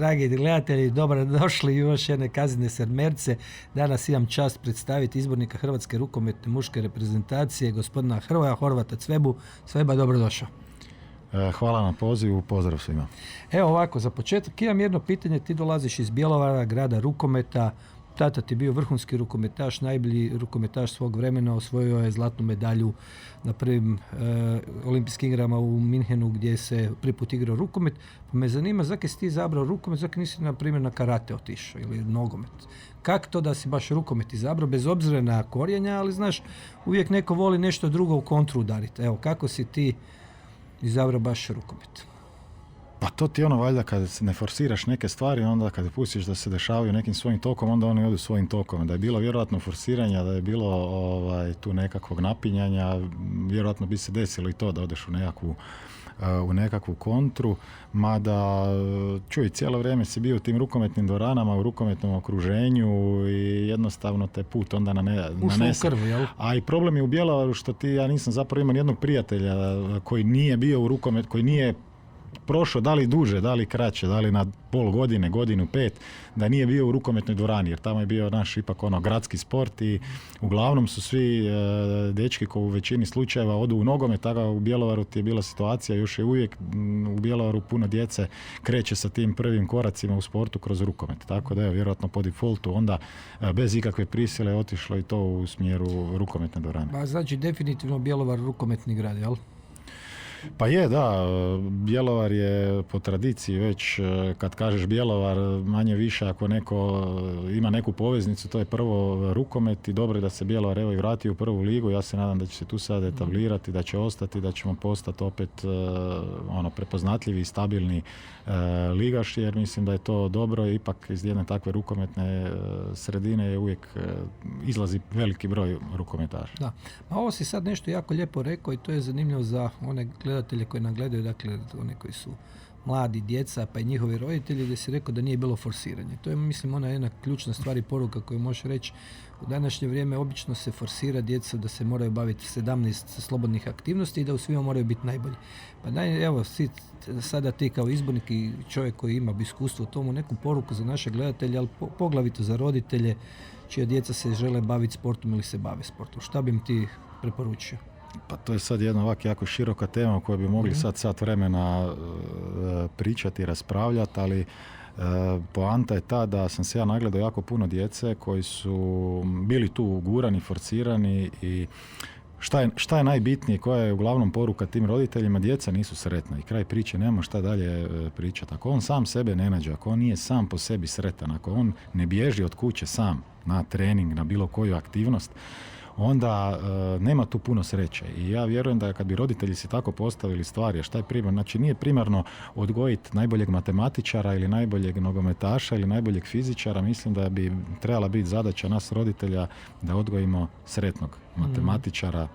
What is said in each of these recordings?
Dragi gledatelji, dobro došli još jedne Kazine sedmerce. Danas imam čast predstaviti izbornika Hrvatske rukometne muške reprezentacije, gospodina Hrvoja Horvata Cvebu. Cveba, dobrodošao. Hvala na pozivu, pozdrav svima. Evo ovako, za početak imam jedno pitanje. Ti dolaziš iz Bjelovara, grada rukometa. Tata ti bio vrhunski rukometaš, najbolji rukometaš svog vremena, osvojio je zlatnu medalju na prvim olimpijskim igrama u Minhenu gdje se prvi put igrao rukomet. Pa me zanima, zakaj si ti izabrao rukomet, zakaj nisi na primjer na karate otišao ili nogomet? Kako to da si baš rukomet izabrao, bez obzira na korijenja, ali znaš, uvijek neko voli nešto drugo u kontru udariti. Evo, kako si ti izabrao baš rukomet? Pa to ti valjda kada ne forsiraš neke stvari, onda kada pustiš da se dešavaju nekim svojim tokom, onda oni odu svojim tokom. Da je bilo vjerojatno forsiranja, da je bilo tu nekakvog napinjanja, vjerojatno bi se desilo i to da odeš u nekakvu kontru, mada čuj, cijelo vrijeme si bio u tim rukometnim dvoranama, u rukometnom okruženju i jednostavno te put onda nanese. Krv, jel? A i problem je u Bjelovaru što ja nisam zapravo imao nijednog prijatelja koji nije bio u rukomet, koji nije prošao, da li duže, da li kraće, da li na pol godine, godinu, 5, da nije bio u rukometnoj dvorani, jer tamo je bio naš ipak gradski sport i uglavnom su svi dečki koji u većini slučajeva odu u nogomet, tako u Bjelovaru ti je bila situacija, još je uvijek u Bjelovaru puno djece kreće sa tim prvim koracima u sportu kroz rukomet, tako da je vjerojatno po defaultu onda bez ikakve prisile otišlo i to u smjeru rukometne dvorane. Pa znači definitivno Bjelovar rukometni grad, jel? Pa je, da, Bjelovar je po tradiciji već, kad kažeš Bjelovar, manje više ako neko ima neku poveznicu, to je prvo rukomet i dobro je da se Bjelovar evo i vrati u prvu ligu. Ja se nadam da će se tu sad etablirati, da će ostati, da ćemo postati opet prepoznatljivi i stabilni ligaš, jer mislim da je to dobro i ipak iz jedne takve rukometne sredine uvijek izlazi veliki broj rukometaša. Da, a ovo si sad nešto jako lijepo rekao i to je zanimljivo za one gledatelje koji nam gledaju, dakle one koji su mladi, djeca pa i njihovi roditelji, gdje si rekao da nije bilo forsiranje. To je, mislim, ona jedna ključna stvar i poruka koju možeš reći. U današnje vrijeme obično se forsira djeca da se moraju baviti 17 slobodnih aktivnosti i da u svima moraju biti najbolji. Pa daj, evo, sada ti kao izbornik i čovjek koji ima iskustvo u tomu, neku poruku za naše gledatelje, ali poglavito za roditelje čija djeca se žele baviti sportom ili se bave sportom. Šta bi im ti preporučio? Pa to je sad jedna ovako jako široka tema o kojoj bi mogli sad sat vremena pričati i raspravljati, ali poanta je ta da sam se ja nagledao jako puno djece koji su bili tu ugurani, forsirani i šta je najbitnije, koja je uglavnom poruka tim roditeljima, djeca nisu sretna i kraj priče, nema šta dalje pričati. Ako on sam sebe ne nađe, ako on nije sam po sebi sretan, ako on ne bježi od kuće sam na trening, na bilo koju aktivnost, onda nema tu puno sreće. I ja vjerujem da kad bi roditelji si tako postavili stvari, a šta je primarno, znači nije primarno odgojiti najboljeg matematičara ili najboljeg nogometaša ili najboljeg fizičara, mislim da bi trebala biti zadaća nas roditelja da odgojimo sretnog matematičara,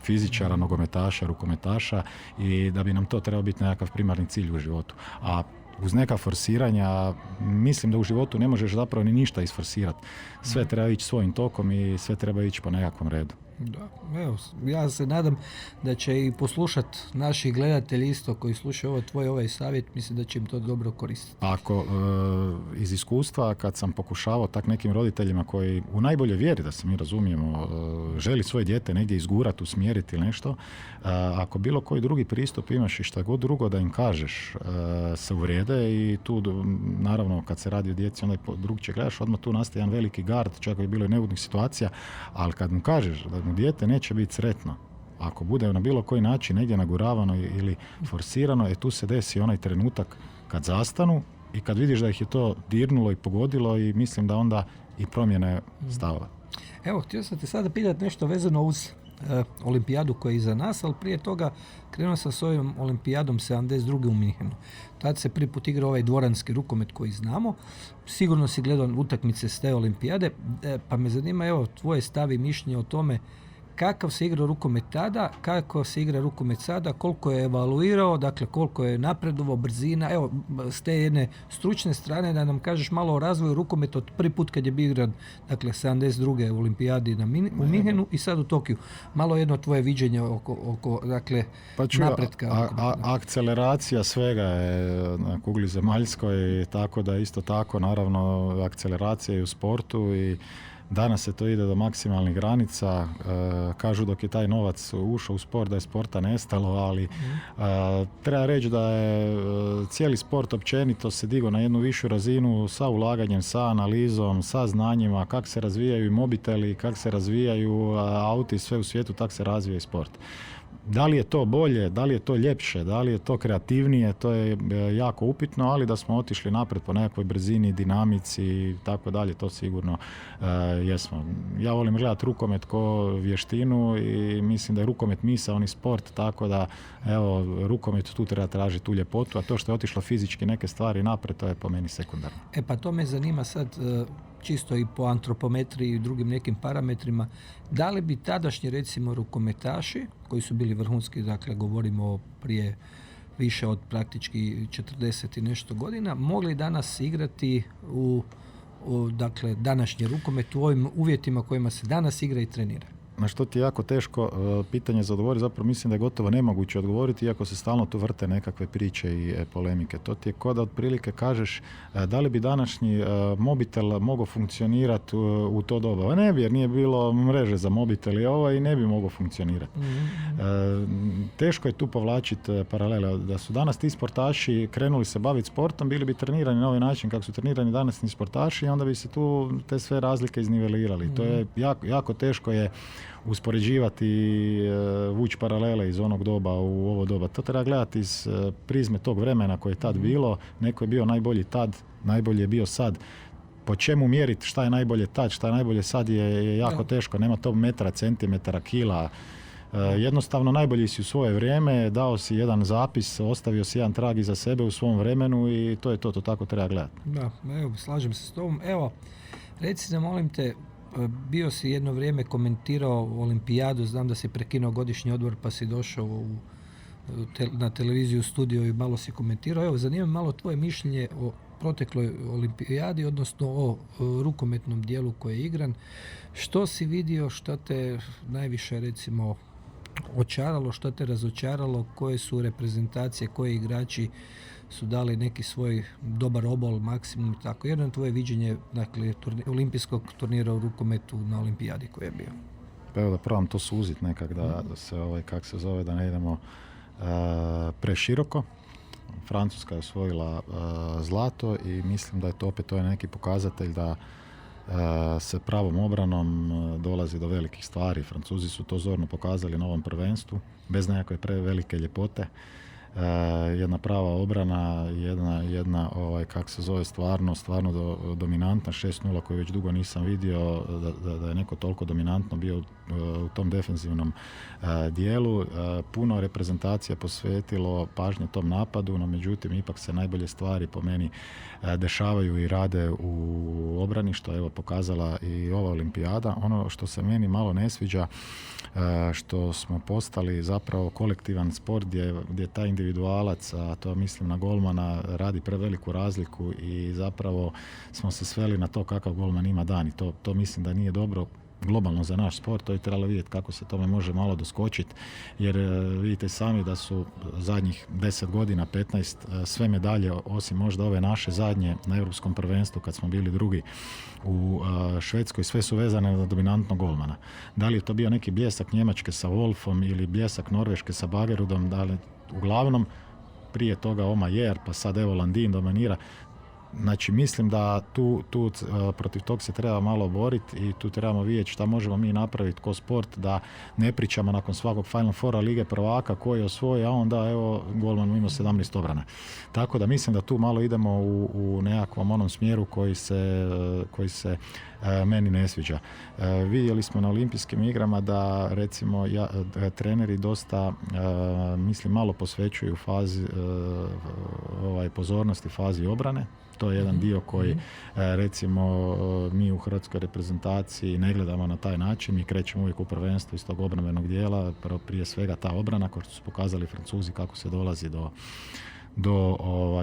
fizičara, nogometaša, rukometaša i da bi nam to trebao biti nekakav primarni cilj u životu. A uz neka forsiranja, mislim da u životu ne možeš zapravo ni ništa isforsirati. Sve treba ići svojim tokom i sve treba ići po nekakvom redu. Da, evo, ja se nadam da će i poslušat naši gledatelji isto koji slušaju ovaj savjet, mislim da će im to dobro koristiti. Ako iz iskustva kad sam pokušavao tak nekim roditeljima koji u najboljoj vjeri, da se mi razumijemo, želi svoje dijete negdje izgurati, usmjeriti ili nešto, ako bilo koji drugi pristup imaš i šta god drugo da im kažeš, se uvrijede i tu naravno kad se radi o djeci onda drugčije gledaš, odmah tu nastaje jedan veliki gard, čak je bilo i neugodnih situacija, ali kad mu kažeš da mu dijete neće biti sretno, ako bude na bilo koji način negdje naguravano ili forsirano, tu se desi onaj trenutak kad zastanu i kad vidiš da ih je to dirnulo i pogodilo i mislim da onda i promjene stavova. Evo, htio sam te sada pitati nešto vezano uz olimpijadu koja je iza nas, ali prije toga krenuo sam s ovim olimpijadom 72. u Minhenu. Tad se prvi put igrao ovaj dvoranski rukomet koji znamo. Sigurno si gledao utakmice s te olimpijade, pa me zanima evo tvoje stav i mišljenje o tome kakav se igra rukomet tada, kako se igra rukomet sada, koliko je evaluirao, dakle koliko je napredovao, brzina, evo s te jedne stručne strane da nam kažeš malo o razvoju rukometa od prvi put kad je bio igran, dakle 72. u olimpijadi u Minhenu i sad u Tokiju. Malo jedno tvoje viđenje oko dakle, napretka. Akceleracija svega je na kugli zemaljskoj, tako da isto tako naravno akceleracija i u sportu i danas se to ide do maksimalnih granica. Kažu dok je taj novac ušao u sport da je sporta nestalo, ali treba reći da je cijeli sport općenito se digao na jednu višu razinu sa ulaganjem, sa analizom, sa znanjima, kako se razvijaju i mobiteli, kako se razvijaju auti, sve u svijetu, tako se razvija i sport. Da li je to bolje, da li je to ljepše, da li je to kreativnije, to je jako upitno, ali da smo otišli naprijed po nekakvoj brzini, dinamici i tako dalje, to sigurno jesmo. Ja volim gledati rukomet ko vještinu i mislim da je rukomet misaoni sport, tako da evo, rukomet tu treba tražiti tu ljepotu, a to što je otišlo fizički neke stvari naprijed, to je po meni sekundarno. Pa to me zanima sad čisto i po antropometriji i drugim nekim parametrima, da li bi tadašnji recimo rukometaši, koji su bili vrhunski, dakle govorimo prije više od praktički 40 i nešto godina, mogli danas igrati u dakle, današnji rukomet u ovim uvjetima kojima se danas igra i trenira? Na što ti je jako teško pitanje za odgovoriti, zapravo mislim da je gotovo nemoguće odgovoriti, iako se stalno tu vrte nekakve priče i polemike. To ti je kao da otprilike kažeš da li bi današnji mobitel mogao funkcionirati u to doba. Ne bi, jer nije bilo mreže za mobitel i ovo i ne bi mogao funkcionirati. Teško je tu povlačiti paralele. Da su danas ti sportaši krenuli se baviti sportom, bili bi trenirani na ovaj način kako su trenirani današnji sportaši i onda bi se tu te sve razlike iznivelirali. To je jako teško je uspoređivati, vući paralele iz onog doba u ovo doba. To treba gledati iz prizme tog vremena koje je tad bilo. Neko je bio najbolji tad, najbolji je bio sad. Po čemu mjeriti šta je najbolje tad, šta je najbolje sad je jako teško. Nema tog metra, centimetara, kila. Jednostavno najbolji si u svoje vrijeme, dao si jedan zapis, ostavio si jedan trag iza sebe u svom vremenu i to je to tako treba gledati. Da, evo, slažem se s tobom. Evo, reci nam, molim te, bio si jedno vrijeme komentirao olimpijadu, znam da si prekinuo godišnji odmor pa si došao na televiziju, studio i malo si komentirao. Evo, zanima malo tvoje mišljenje o protekloj olimpijadi, odnosno o rukometnom dijelu koji je igran. Što si vidio, što te najviše recimo očaralo, što te razočaralo, koje su reprezentacije, koji igrači su dali neki svoj dobar obol, maksimum i tako. Jedno tvoje viđenje, dakle, olimpijskog turnira u rukometu na olimpijadi koji je bio. Pa evo da probam to suzit nekak, da se, kak se zove, da ne idemo preširoko. Francuska je osvojila zlato i mislim da je to opet neki pokazatelj da se pravom obranom dolazi do velikih stvari. Francuzi su to zorno pokazali na ovom prvenstvu, bez nekakve prevelike ljepote. Jedna prava obrana, jedna kako se zove, stvarno dominantna 6-0 koju već dugo nisam vidio da je neko toliko dominantno bio u tom defensivnom dijelu. Puno reprezentacija posvetilo pažnje tom napadu, no međutim ipak se najbolje stvari po meni dešavaju i rade u obrani, što je evo pokazala i ova olimpijada. Ono što se meni malo ne sviđa, što smo postali zapravo kolektivan sport gdje taj individualac, a to mislim na golmana, radi preveliku razliku i zapravo smo se sveli na to kakav golman ima dan i to mislim da nije dobro globalno za naš sport. To je trebalo vidjeti kako se tome može malo doskočiti, jer vidite sami da su zadnjih 10 godina, 15, sve medalje, osim možda ove naše zadnje na Europskom prvenstvu kad smo bili drugi u Švedskoj, sve su vezane na dominantnog golmana. Da li je to bio neki bljesak Njemačke sa Wolfom ili bljesak Norveške sa Bagerudom, da li uglavnom prije toga Oma Jer, pa sad evo Landin dominira. Znači mislim da tu protiv tog se treba malo boriti i tu trebamo vidjeti šta možemo mi napraviti ko sport, da ne pričamo nakon svakog Final Fora Lige prvaka koji je osvojio, a onda evo golman ima 17 obrana. Tako da mislim da tu malo idemo u nekakvom onom smjeru koji se meni ne sviđa. Vidjeli smo na olimpijskim igrama da recimo treneri dosta mislim malo posvećuju fazi pozornosti fazi obrane. To je jedan dio koji recimo mi u hrvatskoj reprezentaciji ne gledamo na taj način, mi krećemo uvijek u prvenstvu iz tog obrambenog dijela, prije svega ta obrana, kao što su pokazali Francuzi kako se dolazi do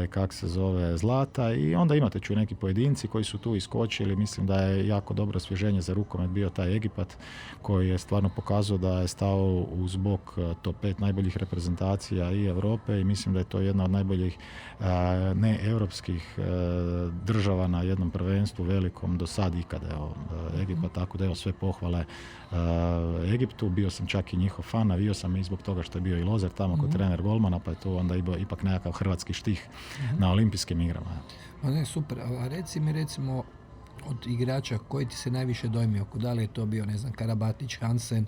kak se zove, zlata, i onda imate neki pojedinci koji su tu iskočili. Mislim da je jako dobro osvježenje za rukomet bio taj Egipat koji je stvarno pokazao da je stao uz bok top 5 najboljih reprezentacija i Europe, i mislim da je to jedna od najboljih neeuropskih država na jednom prvenstvu velikom do sad ikada. Egipat, tako da sve pohvale Egiptu. Bio sam čak i njihov fan, navio sam i zbog toga što je bio i Lozer tamo kod trener golmana, pa je to onda ipak nekakav hrvatski štih na olimpijskim igrama. Pa ne, super. A reci mi, recimo, od igrača koji ti se najviše dojmio? Da li je to bio, ne znam, Karabatić, Hansen?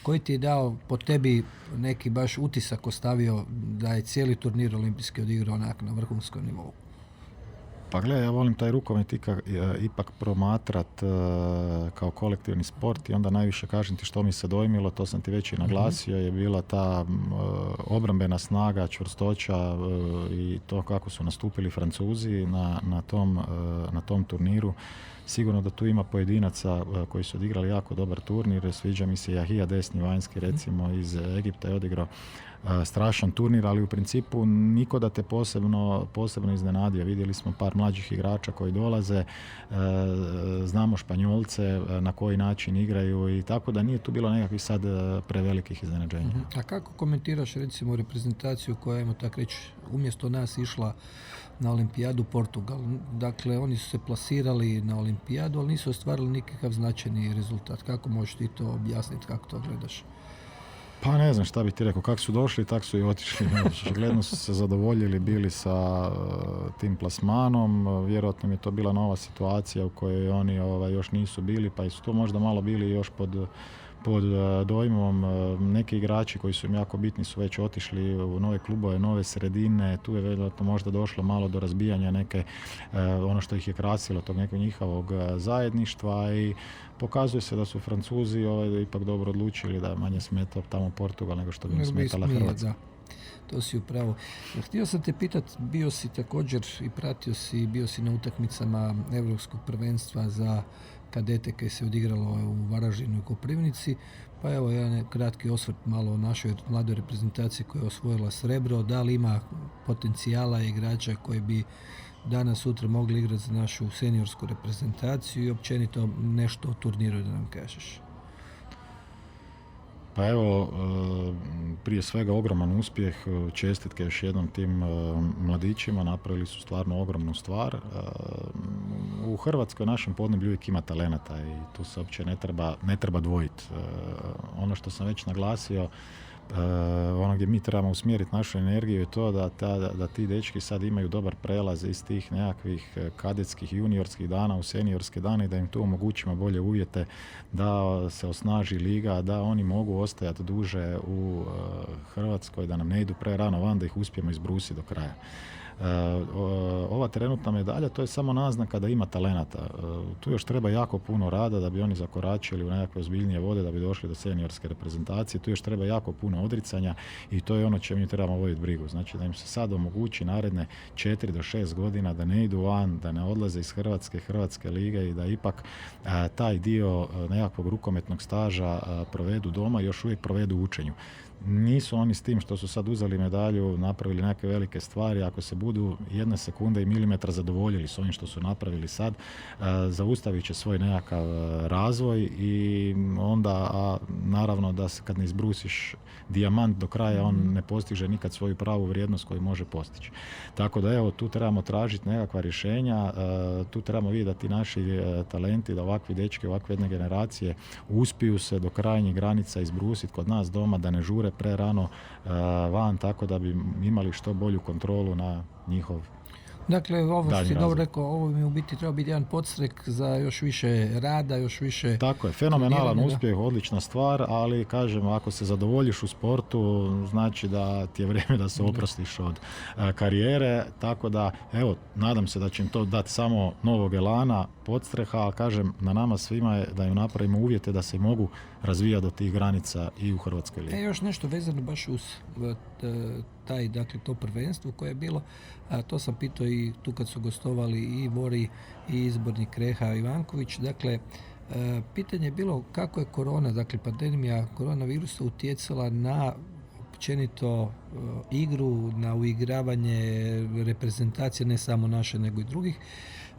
Koji ti je dao po tebi neki baš utisak ostavio da je cijeli turnir olimpijski odigrao onak na vrhunskom nivou? Pa gledaj, ja volim taj rukomet ipak promatrat kao kolektivni sport, i onda najviše kažem ti što mi se dojmilo, to sam ti već i naglasio, je bila ta obrambena snaga, čvrstoća i to kako su nastupili Francuzi na tom turniru. Sigurno da tu ima pojedinaca koji su odigrali jako dobar turnir. Sviđa mi se Jahija, desni vanjski, recimo iz Egipta, je odigrao strašan turnir, ali u principu niko da te posebno iznenadio. Vidjeli smo par mlađih igrača koji dolaze, znamo Španjolce na koji način igraju, i tako da nije tu bilo nekakvih sad prevelikih iznenađenja. A kako komentiraš recimo reprezentaciju koja, ajmo tako reći, umjesto nas išla na olimpijadu Portugal? Dakle, oni su se plasirali na olimpijadu, ali nisu ostvarili nikakav značajni rezultat. Kako možeš ti to objasniti, kako to gledaš? Pa ne znam šta bi ti rekao, kako su došli, tako su i otišli. Gledno su se zadovoljili bili sa tim plasmanom, vjerojatno mi je to bila nova situacija u kojoj oni još nisu bili, pa su to možda malo bili još pod dojmom. Neki igrači koji su im jako bitni su već otišli u nove klubove, nove sredine, tu je vjerojatno možda došlo malo do razbijanja neke, ono što ih je krasilo, tog nekog njihovog zajedništva, i pokazuje se da su Francuzi ipak dobro odlučili da manje smeta tamo Portugal nego što bi im smetala Hrvatska. Da. To si upravo. Htio sam te pitati, bio si također i bio si na utakmicama Europskog prvenstva za kadete koje se odigralo u Varaždinu i Koprivnici, pa evo jedan kratki osvrt malo o našoj mladoj reprezentaciji koja je osvojila srebro. Da li ima potencijala igrača koji bi danas sutra mogli igrati za našu seniorsku reprezentaciju, i općenito nešto o turniru da nam kažeš? Pa evo, prije svega ogroman uspjeh, čestitke još jednom tim mladićima, napravili su stvarno ogromnu stvar. U Hrvatskoj našem podneblju uvijek ima talenata i tu se uopće ne treba dvojiti. Ono što sam već naglasio, ono gdje mi trebamo usmjeriti našu energiju je to da ti dečki sad imaju dobar prelaz iz tih nekakvih kadetskih juniorskih dana u seniorske dane i da im tu omogućimo bolje uvjete, da se osnaži liga, da oni mogu ostajati duže u Hrvatskoj, da nam ne idu prerano van, da ih uspijemo izbrusiti do kraja. Ova trenutna medalja, to je samo naznaka da ima talenata. Tu još treba jako puno rada da bi oni zakoračili u nekakve ozbiljnije vode, da bi došli do seniorske reprezentacije. Tu još treba jako puno odricanja i to je ono čemu mi trebamo voditi brigu. Znači da im se sad omogući naredne 4 do 6 godina da ne idu van, da ne odlaze iz Hrvatske lige i da ipak taj dio nekakvog rukometnog staža provedu doma i još uvijek provedu u učenju. Nisu oni s tim što su sad uzeli medalju, napravili neke velike stvari. Ako se budu 1 sekunda i milimetra zadovoljili s ovim što su napravili sad, zaustavit će svoj nekakav razvoj i onda naravno da se kad ne izbrusiš dijamant do kraja, on ne postiže nikad svoju pravu vrijednost koju može postići. Tako da evo, tu trebamo tražiti nekakva rješenja, tu trebamo vidjeti da ti naši talenti, da ovakvi dečki, ovakve jedne generacije uspiju se do krajnjih granica izbrusiti kod nas doma, da ne žure prerano van, tako da bi imali što bolju kontrolu na njihov. Dakle, ovo što si dobro rekao, ovo mi u biti treba biti jedan podstrek za još više rada, još više... Tako je, fenomenalan uspjeh, odlična stvar, ali kažem, ako se zadovoljiš u sportu, znači da ti je vrijeme da se oprostiš od karijere, tako da, evo, nadam se da će im to dati samo novog elana, podstreha, a kažem, na nama svima je da im napravimo uvjete da se mogu razvijati do tih granica i u Hrvatskoj ligi. Još nešto vezano baš uz dakle, to prvenstvo koje je bilo. To sam pitao i tu kad su gostovali i Vori i izbornik Reha Ivanković. Dakle, pitanje je bilo kako je korona, dakle pandemija koronavirusa utjecala na općenito igru, na uigravanje reprezentacije, ne samo naše nego i drugih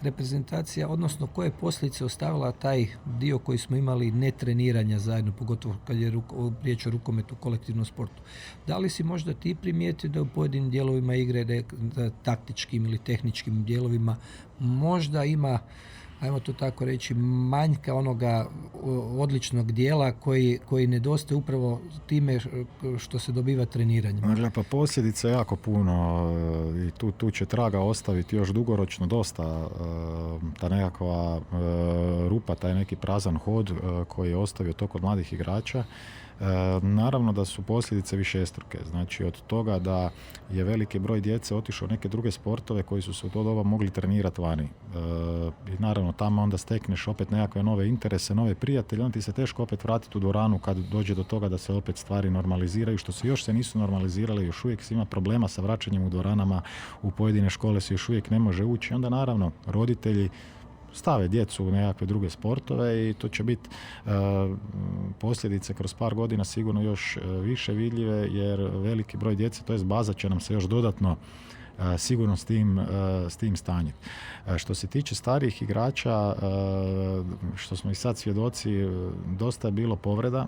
reprezentacija, odnosno koje posljedice ostavila taj dio koji smo imali netreniranja zajedno, pogotovo kad je riječ o rukometu, kolektivnom sportu. Da li si možda ti primijetio da u pojedinim dijelovima igre, taktičkim ili tehničkim dijelovima, možda ima, ajmo to tako reći, manjka onoga odličnog dijela koji nedostaje upravo time što se dobiva treniranjem? Dakle, pa posljedice je jako puno i tu će traga ostaviti još dugoročno dosta. Ta nekakva rupa, taj neki prazan hod koji je ostavio to kod mladih igrača. Naravno da su posljedice višestruke. Znači od toga da je veliki broj djece otišao u neke druge sportove koji su se u to doba mogli trenirati vani. I naravno tamo onda stekneš opet nekakve nove interese, nove prijatelje, onda ti se teško opet vratiti u dvoranu kad dođe do toga da se opet stvari normaliziraju, što se još nisu normalizirale, još uvijek se ima problema sa vraćanjem u dvoranama, u pojedine škole se još uvijek ne može ući. Onda naravno roditelji stave djecu u nekakve druge sportove i to će biti posljedice kroz par godina sigurno još više vidljive, jer veliki broj djece, to jest baza će nam se još dodatno sigurno s tim stanjiti. Što se tiče starijih igrača, što smo i sad svjedoci, dosta je bilo povreda,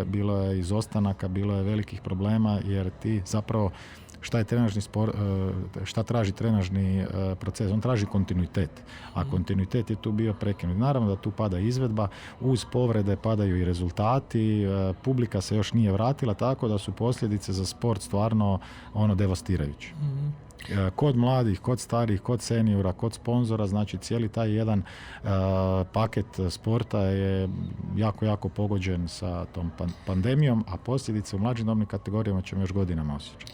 bilo je izostanaka, bilo je velikih problema, jer ti zapravo šta traži trenažni proces? On traži kontinuitet, a kontinuitet je tu bio prekinut. Naravno da tu pada izvedba, uz povrede padaju i rezultati, publika se još nije vratila, tako da su posljedice za sport stvarno devastirajuće. Kod mladih, kod starih, kod seniora, kod sponzora, znači cijeli taj jedan paket sporta je jako, jako pogođen sa tom pandemijom, a posljedice u mlađim dobnim kategorijama ćemo još godinama osjećati.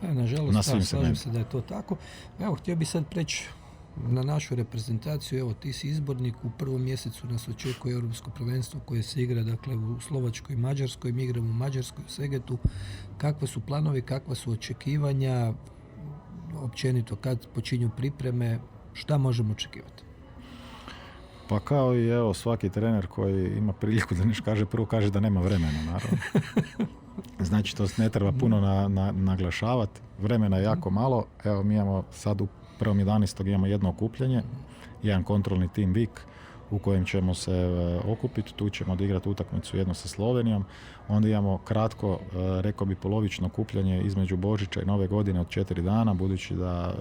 Nažalost, slažem se da je to tako. Evo, htio bi sad preći na našu reprezentaciju. Evo, ti si izbornik, u prvom mjesecu nas očekuje Europsko prvenstvo koje se igra, dakle, u Slovačkoj i Mađarskoj. Mi igramo u Mađarskoj, u Segetu. Kakve su planovi, kakva su očekivanja, općenito kad počinju pripreme, šta možemo očekivati? Pa kao i svaki trener koji ima priliku da nešto kaže, prvo kaže da nema vremena, naravno. Znači to se ne treba puno naglašavati, vremena je jako malo. Evo mi imamo sad u 1.11. imamo jedno okupljanje, jedan kontrolni tim VIK u kojem ćemo se okupiti, tu ćemo odigrati utakmicu jedno sa Slovenijom, onda imamo kratko, rekao bi polovično okupljanje između Božića i Nove godine od 4 dana, budući da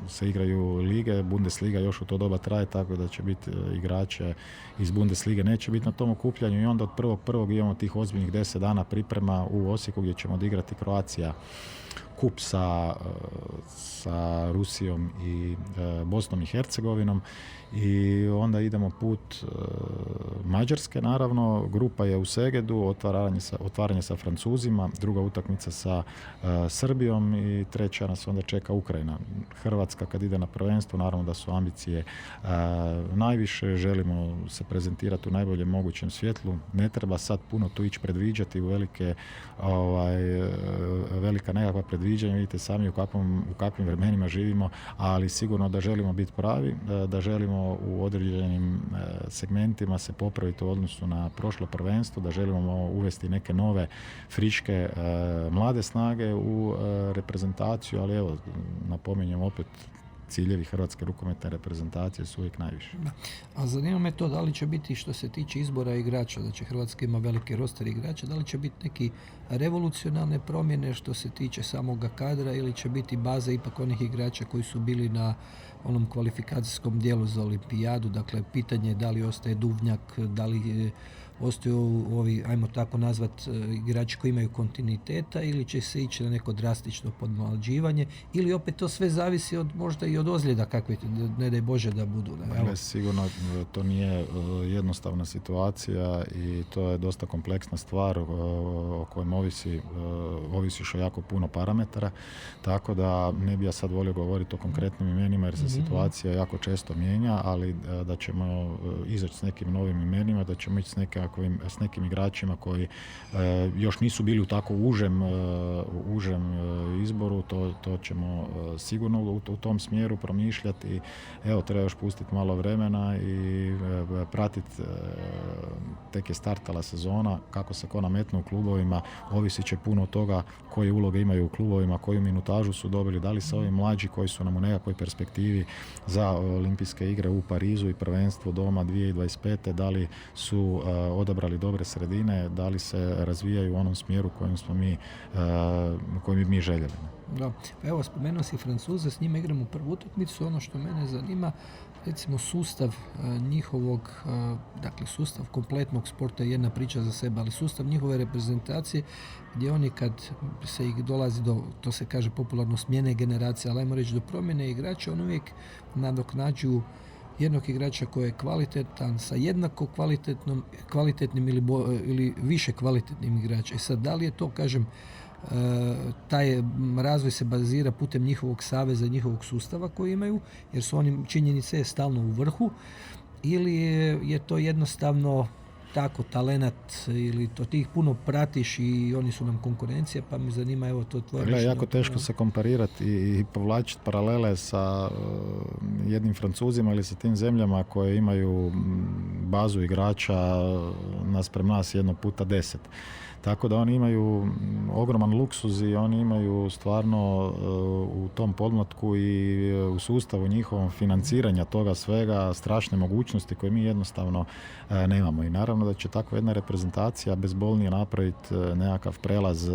se igraju lige, Bundesliga još u to doba traje, tako da će biti igrače iz Bundeslige neće biti na tom okupljanju, i onda od 1.1. imamo tih ozbiljnih 10 dana priprema u Osijeku gdje ćemo odigrati Croatia kup sa Rusijom i Bosnom i Hercegovinom, i onda idemo put Mađarske, naravno, grupa je u Segedu, otvaranje sa Francuzima, druga utakmica sa Srbijom i treća nas onda čeka Ukrajina. Hrvatska kad ide na prvenstvo, naravno da su ambicije najviše, želimo se prezentirati u najboljem mogućem svjetlu, ne treba sad puno tu ići predviđati u velika nekakva predviđanja, vidite sami u kakvim vremenima živimo, ali sigurno da želimo biti pravi, da želimo u određenim segmentima se popraviti u odnosu na prošlo prvenstvo, da želimo uvesti neke nove, friške, mlade snage u reprezentaciju, ali evo, napominjem opet, ciljevi hrvatske rukometne reprezentacije su uvijek najviše. A zanima me to, da li će biti, što se tiče izbora igrača, znači Hrvatska ima veliki roster igrača, da li će biti neki revolucionalne promjene što se tiče samoga kadra, ili će biti baza ipak onih igrača koji su bili na onom kvalifikacijskom dijelu za olimpijadu, dakle pitanje je da li ostaje Duvnjak, da li ostaju ovi, ajmo tako nazvat, igrači koji imaju kontinuiteta, ili će se ići na neko drastično podmlađivanje, ili opet to sve zavisi možda i od ozljeda kakve, ne daj Bože da budu. Sigurno to nije jednostavna situacija i to je dosta kompleksna stvar o kojem ovisiš o jako puno parametara, tako da ne bi ja sad volio govoriti o konkretnim imenima jer se situacija jako često mijenja, ali da ćemo izaći s nekim novim imenima, da ćemo ići s nekim igračima koji još nisu bili u tako užem izboru, to ćemo sigurno u tom smjeru promišljati. Evo, treba još pustiti malo vremena i pratiti, tek je startala sezona, kako se ko nametnu u klubovima, ovisit će puno od toga koje uloge imaju u klubovima, koju minutažu su dobili, da li se ovi mlađi koji su nam u nekakvoj perspektivi za olimpijske igre u Parizu i prvenstvo doma 2025. da li su odabrali dobre sredine, da li se razvijaju u onom smjeru kojim bi mi željeli. Da. Evo, spomenuo si Francuze, s njima igramo prvu utakmicu. Ono što mene zanima, recimo sustav njihovog, dakle sustav kompletnog sporta je jedna priča za sebe, ali sustav njihove reprezentacije gdje oni kad se ih dolazi do, to se kaže popularno, smjene generacije, ali ajmo reći do promjene igrača, oni uvijek nadoknađuju jednog igrača koji je kvalitetan sa jednako kvalitetnim ili više kvalitetnim igrača. I sad, da li je to, kažem, taj razvoj se bazira putem njihovog saveza, njihovog sustava koji imaju, jer su oni, činjenice, stalno u vrhu, ili je to jednostavno tako talenat, ili to ti ih puno pratiš i oni su nam konkurencija, pa mi zanima, evo, to tvoje mišljenje. Jako teško se komparirati i povlačiti paralele sa jednim Francuzima ili sa tim zemljama koje imaju bazu igrača naspram nas 1x10. Tako da oni imaju ogroman luksuz i oni imaju stvarno u tom podmlatku i u sustavu njihovom financiranja toga svega strašne mogućnosti koje mi jednostavno nemamo. I naravno da će takva jedna reprezentacija bezbolnije napraviti nekakav prelaz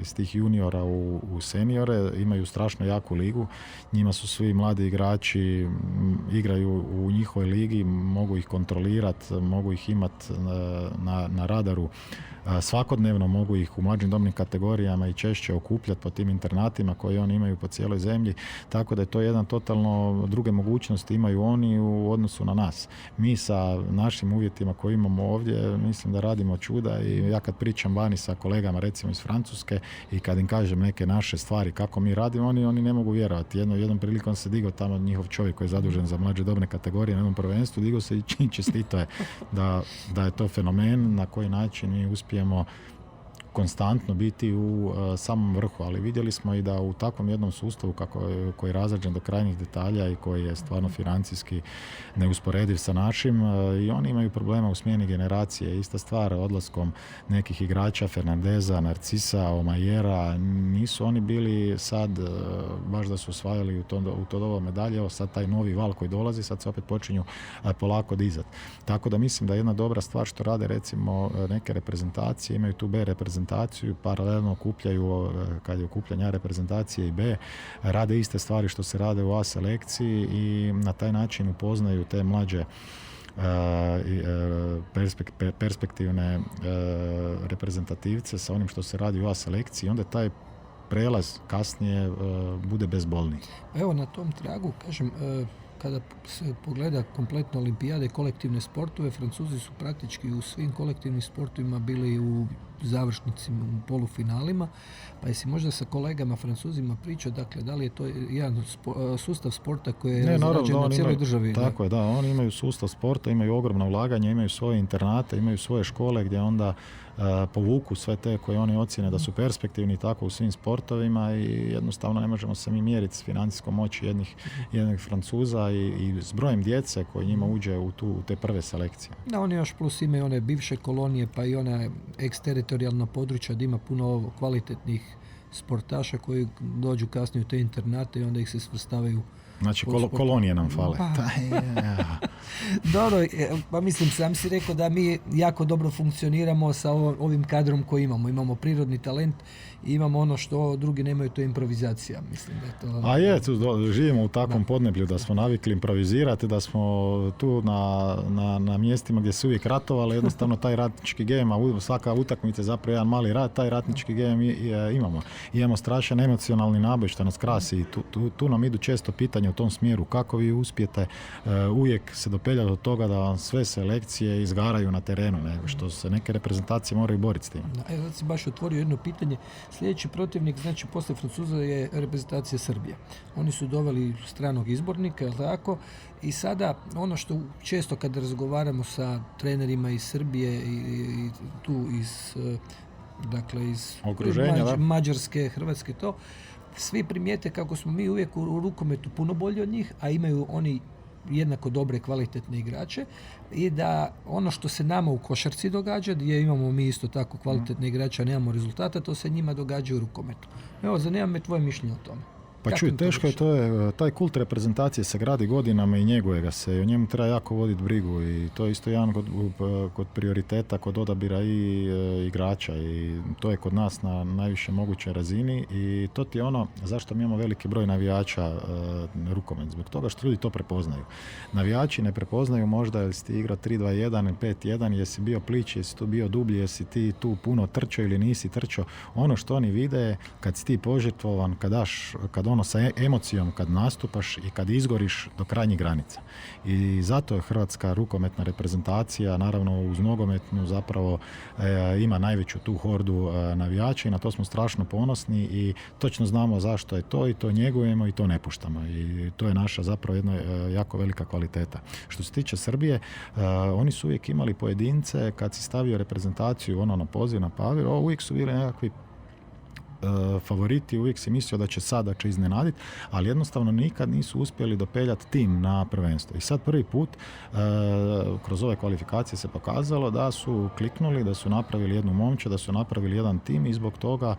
iz tih juniora u seniore. Imaju strašno jaku ligu. Njima su svi mladi igrači, igraju u njihovoj ligi, mogu ih kontrolirati, mogu ih imati na radaru svakodnevno, mogu ih u mlađim dobnim kategorijama i češće okupljati po tim internatima koje oni imaju po cijeloj zemlji, tako da je to jedan totalno druge mogućnosti imaju oni u odnosu na nas. Mi sa našim uvjetima koje imamo ovdje, mislim da radimo čuda i ja kad pričam vani sa kolegama recimo iz Francuske i kad im kažem neke naše stvari kako mi radimo, oni ne mogu vjerovati. Jednom prilikom se digao tamo njihov čovjek koji je zadužen za mlađe dobne kategorije na jednom prvenstvu, digao se i čestito je da je to fenomen na koji način mi uspijemo konstantno biti u samom vrhu, ali vidjeli smo i da u takvom jednom sustavu koji je razrađen do krajnjih detalja i koji je stvarno financijski neusporediv sa našim, i oni imaju problema u smjeni generacije. Ista stvar odlaskom nekih igrača, Fernandeza, Narcisa, Omajera, nisu oni bili sad baš da su osvajali u to doba medalje. Evo sad taj novi val koji dolazi, sad se opet počinju polako dizati. Tako da mislim da je jedna dobra stvar što rade recimo neke reprezentacije, imaju tu B reprezentaciju, paralelno okupljaju, kad je okupljanja reprezentacije i B, rade iste stvari što se rade u A selekciji i na taj način upoznaju te mlađe perspektivne reprezentativce sa onim što se radi u A selekciji, onda taj prelaz kasnije bude bezbolniji. Evo, na tom tragu, kažem, kada se pogleda kompletno olimpijade, kolektivne sportove, Francuzi su praktički u svim kolektivnim sportovima bili u završnicima, u polufinalima, pa jesi možda sa kolegama Francuzima pričao, dakle, da li je to jedan sustav sporta koji je razrađen na cijeloj državi? Tako je, da, oni imaju sustav sporta, imaju ogromna ulaganja, imaju svoje internate, imaju svoje škole gdje onda povuku sve te koje oni ocjene da su perspektivni tako u svim sportovima i jednostavno ne možemo se mi mjeriti s financijskom moći jednih Francuza i s brojem djece koji njima uđe u te prve selekcije. Da, oni još plus imaju one bivše kolonije pa i ona eksteritorijalna područja da ima puno kvalitetnih sportaša koji dođu kasnije u te internate i onda ih se svrstavaju. Znači kolonije nam fale. Dobro, pa mislim, sam si rekao da mi jako dobro funkcioniramo sa ovim kadrom koji imamo. Imamo prirodni talent i imamo ono što drugi nemaju, to je improvizacija. Mislim da je to... živimo u takvom podneblju da smo navikli improvizirati, da smo tu na mjestima gdje se uvijek ratovalo, jednostavno taj ratnički game, a svaka utakmica je zapravo jedan mali rat, taj ratnički game imamo. Imamo strašan emocionalni naboj što nas krasi i tu nam idu često pitanja u tom smjeru, kako vi uspijete uvijek se dopeljati do toga da vam sve selekcije izgaraju na terenu, nego što se neke reprezentacije moraju boriti s tim. Sad si baš otvorio jedno pitanje. Sljedeći protivnik, znači poslije Francuza, je reprezentacija Srbije. Oni su doveli stranog izbornika, jel tako? I sada ono što često kad razgovaramo sa trenerima iz Srbije i tu iz okruženja, Mađarske, Hrvatske, to svi primijete kako smo mi uvijek u rukometu puno bolji od njih, a imaju oni jednako dobre, kvalitetne igrače, i da ono što se nama u košarci događa, gdje imamo mi isto tako kvalitetne igrače, a nemamo rezultata, to se njima događa u rukometu. Evo, zanima me tvoje mišljenje o tome. Pa čuj, teško je, taj kult reprezentacije se gradi godinama i njeguje ga se, i o njemu treba jako voditi brigu, i to je isto jedan kod prioriteta, kod odabira i igrača, i to je kod nas na najviše mogućoj razini, i to ti je ono zašto mi imamo veliki broj navijača rukomet, zbog toga što ljudi to prepoznaju. Navijači ne prepoznaju možda jesi ti igrao 3-2-1, 5-1, jesi bio plići, jesi tu bio dublji, jesi ti tu puno trčao ili nisi trčao. Ono što oni vide je kad si ti požrtvovan, kad ono sa emocijom, kad nastupaš i kad izgoriš do krajnjih granica. I zato je hrvatska rukometna reprezentacija, naravno uz nogometnu, zapravo ima najveću tu hordu navijača, i na to smo strašno ponosni i točno znamo zašto je to, i to njegujemo i to ne puštamo. I to je naša zapravo jedna jako velika kvaliteta. Što se tiče Srbije, oni su uvijek imali pojedince, kad si stavio reprezentaciju ono na poziv, na papir, uvijek su bili nekakvi favoriti, uvijek si mislio da će iznenaditi, ali jednostavno nikad nisu uspjeli dopeljati tim na prvenstvo. I sad prvi put kroz ove kvalifikacije se pokazalo da su kliknuli, da su napravili jednu momčad, da su napravili jedan tim, i zbog toga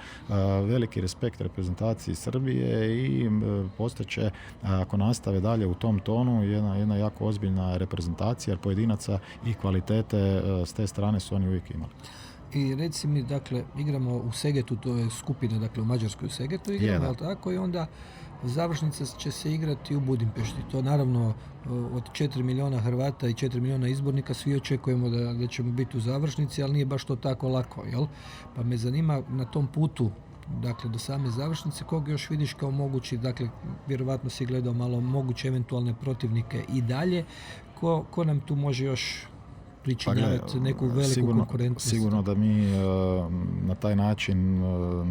veliki respekt reprezentaciji Srbije, i postaće, ako nastave dalje u tom tonu, jedna jako ozbiljna reprezentacija, jer pojedinaca i kvalitete s te strane su oni uvijek imali. I reci mi, dakle, igramo u Segetu, to je skupina, dakle, u Mađarskoj u Segetu igramo, jel tako? I onda završnica će se igrati u Budimpešti. To naravno od 4 milijuna Hrvata i 4 milijuna izbornika svi očekujemo da ćemo biti u završnici, ali nije baš to tako lako, jel? Pa me zanima na tom putu, dakle, do same završnice, kog još vidiš kao mogući, dakle, vjerovatno si gledao malo moguće eventualne protivnike i dalje, ko nam tu može još pričinjavati neku veliku konkurentnost? Sigurno da mi na taj način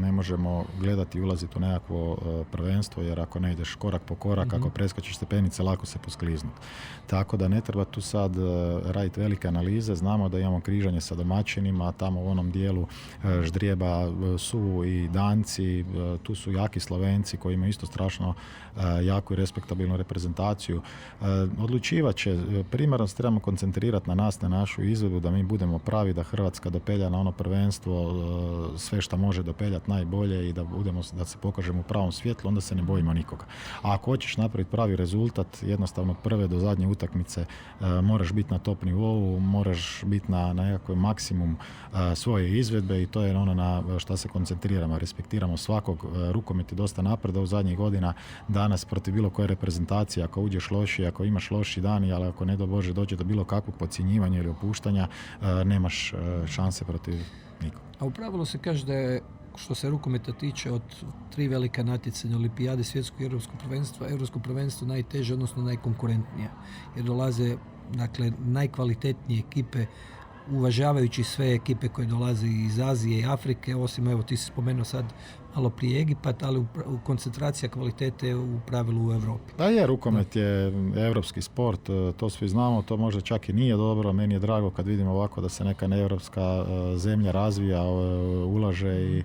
ne možemo gledati i ulaziti u nekakvo prvenstvo, jer ako ne ideš korak po korak, ako preskačiš stepenice, lako se poskliznuti. Tako da ne treba tu sad raditi velike analize. Znamo da imamo križanje sa domaćinima, tamo u onom dijelu ždrijeba su i Danci, tu su jaki Slovenci koji imaju isto strašno jaku i respektabilnu reprezentaciju. Odlučivat će, primarno se trebamo koncentrirati na nas, na našu izvedbu, da mi budemo pravi, da Hrvatska dopelja na ono prvenstvo sve što može dopeljati najbolje, i da se pokažemo u pravom svjetlu, onda se ne bojimo nikoga. A ako hoćeš napraviti pravi rezultat, jednostavno od prve do zadnje utakmice moraš biti na top nivou, moraš biti na nekakvoj maksimum svoje izvedbe, i to je ono na što se koncentriramo. Respektiramo svakog, rukomet je dosta napreda u zadnjih godina. Danas protiv bilo koje reprezentacije, ako uđeš loši, ako imaš loši dan, ali ako ne do Bože dođe do bilo kakvog podcjenjivanja ili opuštanja, nemaš šanse protiv nikog. A u pravilu se kaže da je, što se rukometa tiče, od 3 velika natjecanja, Olimpijade, svjetsko i europsko prvenstvo najteže, odnosno najkonkurentnije, jer dolaze, dakle, najkvalitetnije ekipe, uvažavajući sve ekipe koje dolaze iz Azije i Afrike, osim, evo, ti si spomenuo sad malo prije Egipat, ali koncentracija kvalitete u pravilu u Europi. Da je, rukomet je europski sport, to svi znamo, to možda čak i nije dobro. Meni je drago kad vidimo ovako da se neka neeuropska zemlja razvija, ulaže, i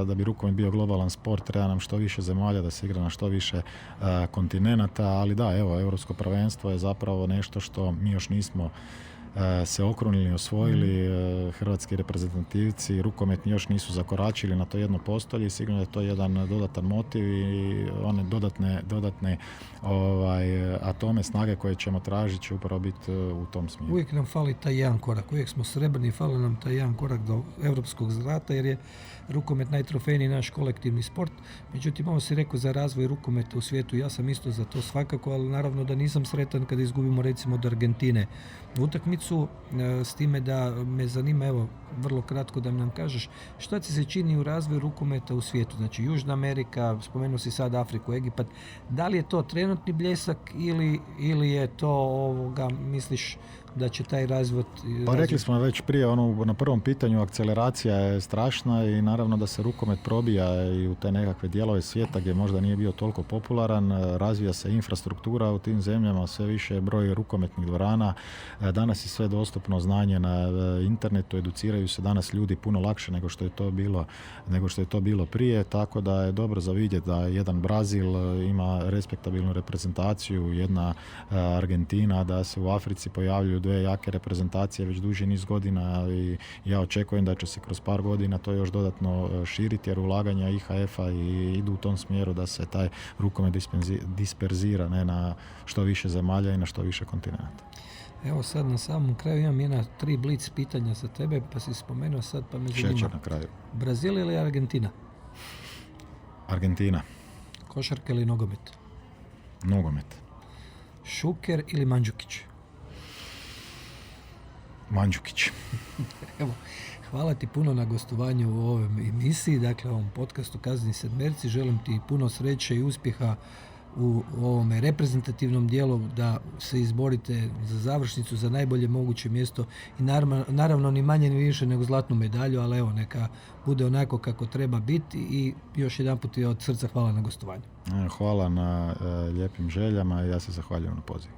da bi rukomet bio globalan sport, treba nam što više zemalja, da se igra na što više kontinenata, ali da, evo, europsko prvenstvo je zapravo nešto što mi još nismo se okrunili, osvojili. Hrvatski reprezentativci rukometni još nisu zakoračili na to jedno postolje, i sigurno je to jedan dodatan motiv i one dodatne atome snage koje ćemo tražiti će upravo biti u tom smjeru. Uvijek nam fali taj jedan korak, uvijek smo srebrni, fali nam taj jedan korak do europskog zlata, jer je rukomet najtrofejniji naš kolektivni sport. Međutim, ovo si rekao za razvoj rukometa u svijetu, ja sam isto za to svakako, ali naravno da nisam sretan kad izgubimo recimo od Argentine utakmicu, djecu, s time da me zanima, evo, vrlo kratko da nam kažeš, šta ti se čini u razvoju rukometa u svijetu? Znači, Južna Amerika, spomenuo si sad Afriku, Egipat, da li je to trenutni bljesak ili je to, misliš da će taj razvoj... Pa rekli smo već prije, na prvom pitanju, akceleracija je strašna i naravno da se rukomet probija i u te nekakve dijelove svijeta gdje možda nije bio toliko popularan, razvija se infrastruktura u tim zemljama, sve više je broj rukometnih dvorana, danas je sve dostupno znanje na internetu, educiraju se danas ljudi puno lakše nego što je to bilo prije, tako da je dobro za vidjeti da jedan Brazil ima respektabilnu reprezentaciju, jedna Argentina, da se u Africi pojavljuju dvije jake reprezentacije već duži niz godina i ja očekujem da će se kroz par godina to još dodatno širiti jer ulaganja IHF-a idu u tom smjeru da se taj rukomet disperzira na što više zemalja i na što više kontinenta. Evo sad na samom kraju imam 3 blic pitanja za tebe, pa si spomenuo sad, pa me zanima. Šećer na kraju. Brazil ili Argentina? Argentina. Košarka ili nogomet? Nogomet. Šuker ili Mandžukić? Mandžukić. Evo, hvala ti puno na gostovanju u ovoj emisiji, dakle ovom podcastu Kazneni sedmerci. Želim ti puno sreće i uspjeha u ovome reprezentativnom dijelu, da se izborite za završnicu, za najbolje moguće mjesto i naravno ni manje ni više nego zlatnu medalju, ali evo, neka bude onako kako treba biti i još jedanput ti od srca hvala na gostovanju. Hvala na lijepim željama i ja se zahvaljujem na pozivu.